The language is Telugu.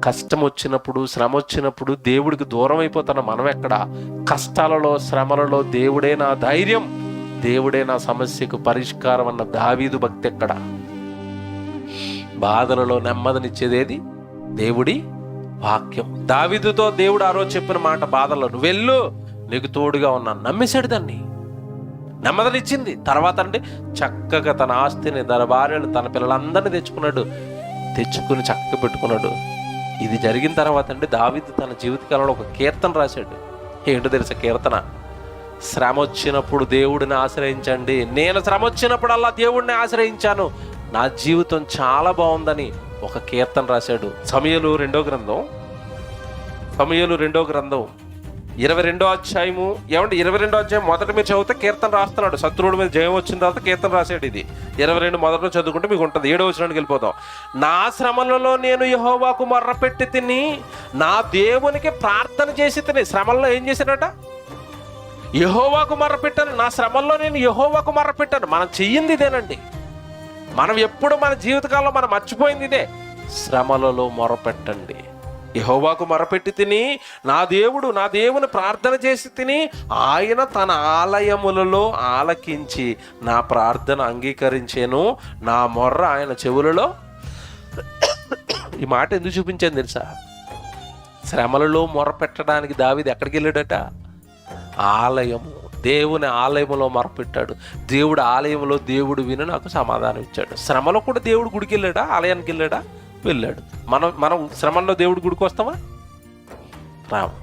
కష్టం వచ్చినప్పుడు, శ్రమ వచ్చినప్పుడు దేవుడికి దూరం అయిపోతున్న మనం ఎక్కడ? కష్టాలలో, శ్రమలలో దేవుడే నా ధైర్యం, దేవుడే నా సమస్యకు పరిష్కారం అన్న దావీదు భక్తి ఎక్కడ? బాధలలో నెమ్మదినిచ్చేదేది? దేవుడి వాక్యం. దావీదుతో దేవుడు ఆ రోజు చెప్పిన మాట, బాధల్లో నువ్వు వెళ్ళు, నీకు తోడుగా ఉన్నాను. నమ్మేశాడు దాన్ని, నెమ్మదినిచ్చింది. తర్వాత అంటే చక్కగా తన ఆస్తిని, తన భార్యను, తన పిల్లలందరినీ తెచ్చుకుని చక్కగా పెట్టుకున్నాడు. ఇది జరిగిన తర్వాత అంటే దావీదు తన జీవితకాలంలో ఒక కీర్తన రాశాడు. ఏంటో తెలుసా కీర్తన? శ్రమ వచ్చినప్పుడు దేవుడిని ఆశ్రయించండి. నేను శ్రమ వచ్చినప్పుడల్లా దేవుడిని ఆశ్రయించాను, నా జీవితం చాలా బాగుందని ఒక కీర్తన రాశాడు. సమూయేలు రెండో గ్రంథం 22వ అధ్యాయము. ఏమంటే 22వ అధ్యాయం మొదట మీరు చదివితే కీర్తన రాస్తున్నాడు. శత్రువుల మీద జయం వచ్చిన తర్వాత కీర్తన రాశాడు. ఇది 22 మొదట్లో చదువుకుంటే మీకు ఉంటుంది. 7వ వచనానికి వెళ్ళిపోతాం. నా శ్రమలలో నేను యెహోవాకు మొర్రపెట్టి తిని, నా దేవునికి ప్రార్థన చేసి తిని. శ్రమల్లో ఏం చేశాడట? యెహోవాకు మొర్రపెట్టాను. నా శ్రమల్లో నేను యెహోవాకు మొర్రపెట్టాను. మనం చెయ్యింది ఇదేనండి. మనం ఎప్పుడు మన జీవితకాలంలో మనం మర్చిపోయింది ఇదే. శ్రమలలో మొరపెట్టండి. యెహోవాకు మొరపెట్టి తిని, నా దేవుని ప్రార్థన చేసి తిని, ఆయన తన ఆలయములలో ఆలకించి నా ప్రార్థన అంగీకరించేను, నా మొర్ర ఆయన చెవులలో. ఈ మాట ఎందుకు చూపించాను తెలుసా? శ్రమలలో మొరపెట్టడానికి దావీదు ఎక్కడికి వెళ్ళాడట? ఆలయము, దేవుని ఆలయంలో మొరపెట్టాడు. దేవుడు ఆలయంలో దేవుడు విని నాకు సమాధానం ఇచ్చాడు. శ్రమలో కూడా దేవుడు గుడికి వెళ్ళాడా? ఆలయానికి వెళ్ళాడా? వెళ్ళాడు. మనం శ్రమల్లో దేవుడి గుడికి వస్తామా? రాము.